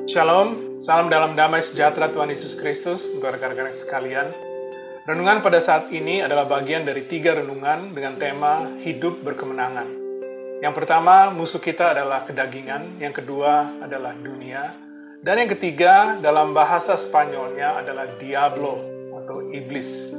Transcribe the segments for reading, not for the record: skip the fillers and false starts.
Shalom, salam dalam damai sejahtera Tuhan Yesus Kristus untuk rekan-rekan sekalian. Renungan pada saat ini adalah bagian dari 3 renungan dengan tema hidup berkemenangan. Yang pertama, musuh kita adalah kedagingan. Yang kedua adalah dunia. Dan yang ketiga, dalam bahasa Spanyolnya adalah diablo atau iblis.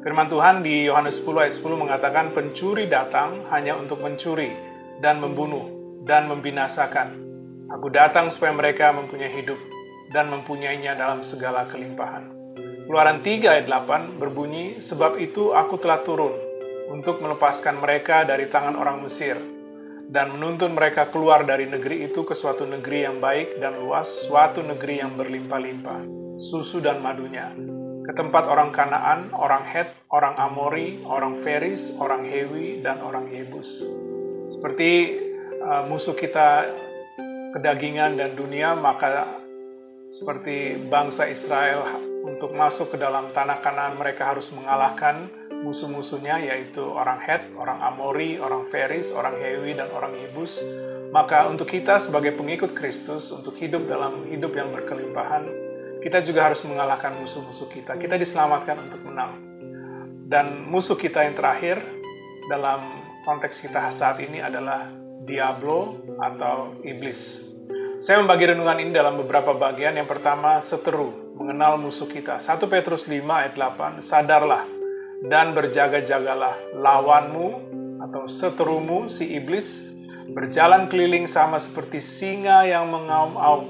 Firman Tuhan di Yohanes 10 ayat 10 mengatakan, pencuri datang hanya untuk mencuri dan membunuh dan membinasakan. Aku datang supaya mereka mempunyai hidup dan mempunyainya dalam segala kelimpahan. Keluaran 3 ayat 8 berbunyi, sebab itu aku telah turun untuk melepaskan mereka dari tangan orang Mesir dan menuntun mereka keluar dari negeri itu ke suatu negeri yang baik dan luas, suatu negeri yang berlimpah-limpah, susu dan madunya, ke tempat orang Kanaan, orang Het, orang Amori, orang Feris, orang Hewi, dan orang Yebus. Seperti musuh kita kedagingan dan dunia, maka seperti bangsa Israel untuk masuk ke dalam tanah Kanaan mereka harus mengalahkan musuh-musuhnya, yaitu orang Het, orang Amori, orang Feris, orang Hewi, dan orang Yebus. Maka untuk kita sebagai pengikut Kristus, untuk hidup dalam hidup yang berkelimpahan, kita juga harus mengalahkan musuh-musuh kita. Kita diselamatkan untuk menang. Dan musuh kita yang terakhir dalam konteks kita saat ini adalah diablo atau iblis. Saya membagi renungan ini dalam beberapa bagian. Yang pertama, seteru, mengenal musuh kita. 1 Petrus 5 ayat 8, sadarlah dan berjaga-jagalah, lawanmu atau seterumu si iblis berjalan keliling sama seperti singa yang mengaum-aum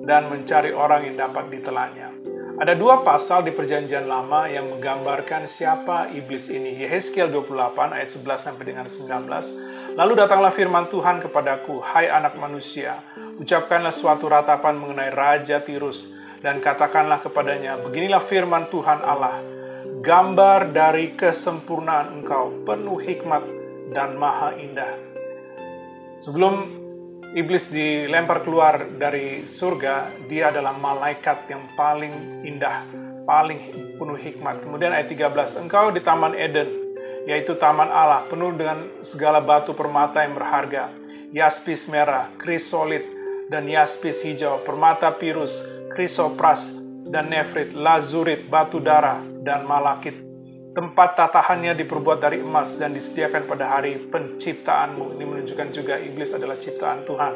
dan mencari orang yang dapat ditelannya. Ada 2 pasal di Perjanjian Lama yang menggambarkan siapa iblis ini. Yehezkiel 28 ayat 11 sampai dengan 19. Lalu datanglah firman Tuhan kepadaku, hai anak manusia, ucapkanlah suatu ratapan mengenai Raja Tirus dan katakanlah kepadanya, beginilah firman Tuhan Allah, gambar dari kesempurnaan engkau, penuh hikmat dan maha indah. Sebelum iblis dilempar keluar dari surga, dia adalah malaikat yang paling indah, paling penuh hikmat. Kemudian ayat 13, engkau di Taman Eden, yaitu Taman Allah, penuh dengan segala batu permata yang berharga, yaspis merah, krisolit, dan yaspis hijau, permata pirus, krisopras, dan nefrit, lazurit, batu darah, dan malakit. Tempat tatahannya diperbuat dari emas dan disediakan pada hari penciptaanmu. Ini menunjukkan juga iblis adalah ciptaan Tuhan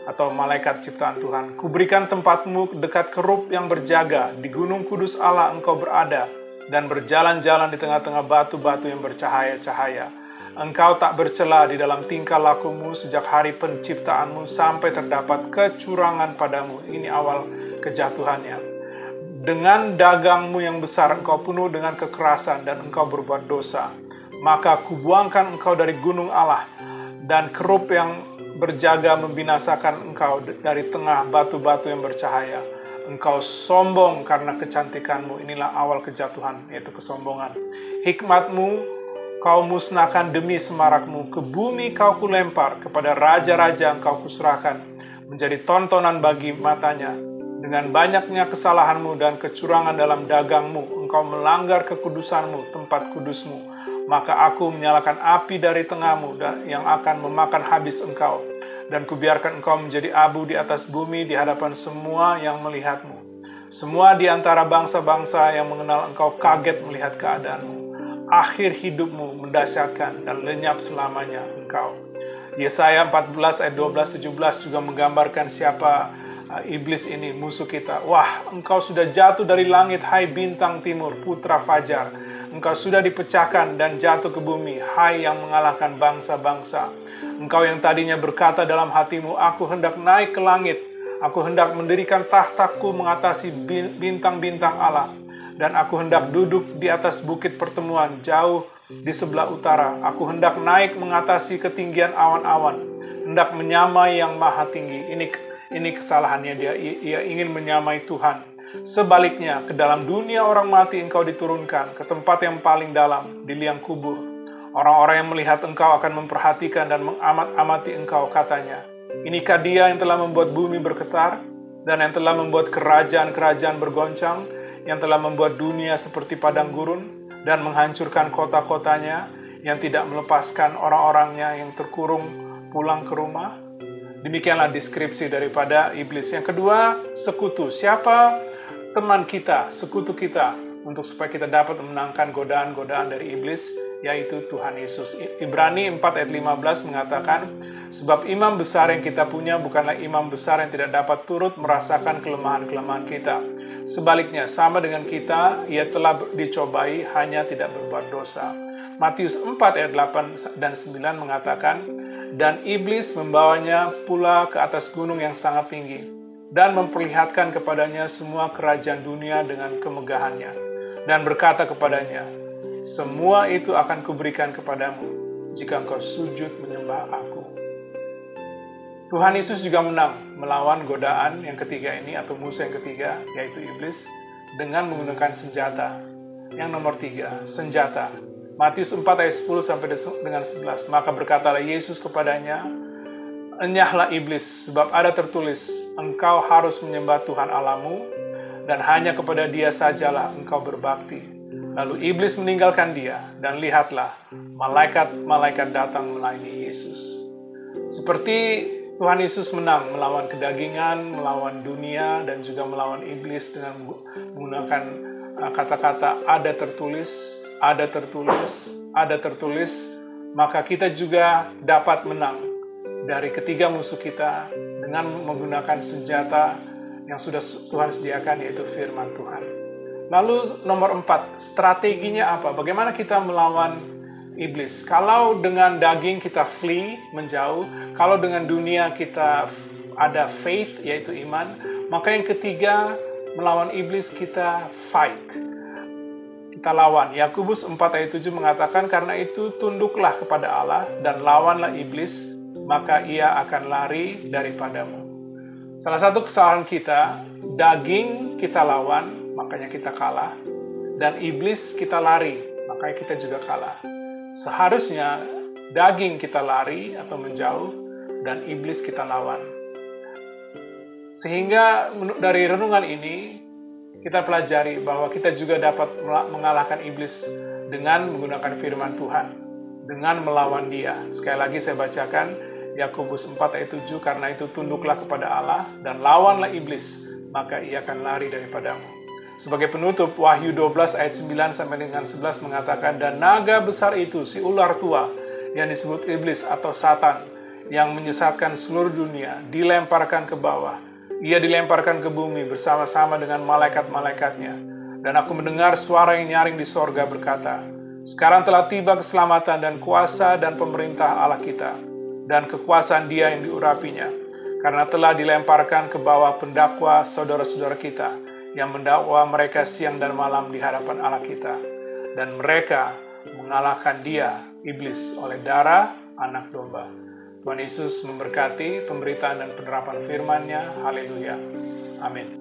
atau malaikat ciptaan Tuhan. Kuberikan tempatmu dekat kerub yang berjaga. Di gunung kudus Allah engkau berada dan berjalan-jalan di tengah-tengah batu-batu yang bercahaya-cahaya. Engkau tak bercela di dalam tingkah lakumu sejak hari penciptaanmu sampai terdapat kecurangan padamu. Ini awal kejatuhannya. Dengan dagangmu yang besar engkau penuh dengan kekerasan dan engkau berbuat dosa. Maka kubuangkan engkau dari gunung Allah dan kerub yang berjaga membinasakan engkau dari tengah batu-batu yang bercahaya. Engkau sombong karena kecantikanmu. Inilah awal kejatuhan, yaitu kesombongan. Hikmatmu kau musnahkan demi semarakmu. Ke bumi kau kulempar, kepada raja-raja engkau kuserahkan. Menjadi tontonan bagi matanya. Dengan banyaknya kesalahanmu dan kecurangan dalam dagangmu, engkau melanggar kekudusanmu, tempat kudusmu. Maka aku menyalakan api dari tengahmu yang akan memakan habis engkau. Dan kubiarkan engkau menjadi abu di atas bumi di hadapan semua yang melihatmu. Semua di antara bangsa-bangsa yang mengenal engkau kaget melihat keadaanmu. Akhir hidupmu mendahsyatkan dan lenyap selamanya engkau. Yesaya 14 ayat 12-17 juga menggambarkan siapa iblis ini, musuh kita. Wah, engkau sudah jatuh dari langit, hai bintang timur, putra fajar. Engkau sudah dipecahkan dan jatuh ke bumi, hai yang mengalahkan bangsa-bangsa. Engkau yang tadinya berkata dalam hatimu, aku hendak naik ke langit, aku hendak mendirikan tahtaku mengatasi bintang-bintang Allah, dan aku hendak duduk di atas bukit pertemuan jauh di sebelah utara. Aku hendak naik mengatasi ketinggian awan-awan, hendak menyamai yang maha tinggi. Ini kesalahannya ia ingin menyamai Tuhan. Sebaliknya, ke dalam dunia orang mati engkau diturunkan, ke tempat yang paling dalam, di liang kubur. Orang-orang yang melihat engkau akan memperhatikan dan mengamat-amati engkau, katanya, inikah dia yang telah membuat bumi bergetar, dan yang telah membuat kerajaan-kerajaan bergoncang, yang telah membuat dunia seperti padang gurun, dan menghancurkan kota-kotanya, yang tidak melepaskan orang-orangnya yang terkurung pulang ke rumah. Demikianlah deskripsi daripada iblis. Yang kedua, sekutu. Siapa teman kita, sekutu kita, untuk supaya kita dapat memenangkan godaan-godaan dari iblis, yaitu Tuhan Yesus. Ibrani 4 ayat 15 mengatakan, sebab imam besar yang kita punya bukanlah imam besar yang tidak dapat turut merasakan kelemahan-kelemahan kita. Sebaliknya, sama dengan kita, ia telah dicobai, hanya tidak berbuat dosa. Matius 4 ayat 8 dan 9 mengatakan, dan iblis membawanya pula ke atas gunung yang sangat tinggi, dan memperlihatkan kepadanya semua kerajaan dunia dengan kemegahannya, dan berkata kepadanya, semua itu akan kuberikan kepadamu, jika engkau sujud menyembah aku. Tuhan Yesus juga menang melawan godaan yang ketiga ini, atau musuh yang ketiga, yaitu iblis, dengan menggunakan senjata. Yang nomor 3, senjata. Matius 4 ayat 10 sampai dengan 11. Maka berkatalah Yesus kepadanya, enyahlah iblis, sebab ada tertulis, engkau harus menyembah Tuhan Allahmu, dan hanya kepada Dia sajalah engkau berbakti. Lalu iblis meninggalkan dia, dan lihatlah, malaikat-malaikat datang melayani Yesus. Seperti Tuhan Yesus menang melawan kedagingan, melawan dunia, dan juga melawan iblis dengan menggunakan kata-kata ada tertulis, ada tertulis, ada tertulis, maka kita juga dapat menang dari ketiga musuh kita dengan menggunakan senjata yang sudah Tuhan sediakan, yaitu firman Tuhan. Lalu nomor 4, strateginya apa? Bagaimana kita melawan iblis? Kalau dengan daging kita flee, menjauh. Kalau dengan dunia kita ada faith, yaitu iman. Maka yang ketiga, melawan iblis kita fight. Kita lawan. Yakobus 4 ayat 7 mengatakan, karena itu tunduklah kepada Allah dan lawanlah iblis, maka ia akan lari daripadamu. Salah satu kesalahan kita, daging kita lawan, makanya kita kalah. Dan iblis kita lari, makanya kita juga kalah. Seharusnya daging kita lari atau menjauh, dan iblis kita lawan. Sehingga dari renungan ini, kita pelajari bahwa kita juga dapat mengalahkan iblis dengan menggunakan firman Tuhan, dengan melawan dia. Sekali lagi saya bacakan, Yakobus 4 ayat 7, karena itu tunduklah kepada Allah dan lawanlah iblis, maka ia akan lari daripadamu. Sebagai penutup, Wahyu 12 ayat 9 sampai dengan 11 mengatakan, dan naga besar itu, si ular tua, yang disebut iblis atau Satan, yang menyesatkan seluruh dunia, dilemparkan ke bawah. Ia dilemparkan ke bumi bersama-sama dengan malaikat-malaikatnya. Dan aku mendengar suara yang nyaring di sorga berkata, sekarang telah tiba keselamatan dan kuasa dan pemerintah Allah kita, dan kekuasaan Dia yang diurapinya, karena telah dilemparkan ke bawah pendakwa saudara-saudara kita, yang mendakwa mereka siang dan malam di hadapan Allah kita. Dan mereka mengalahkan dia, iblis, oleh darah anak domba. Tuhan Yesus memberkati pemberitaan dan penerapan firman-Nya. Haleluya. Amin.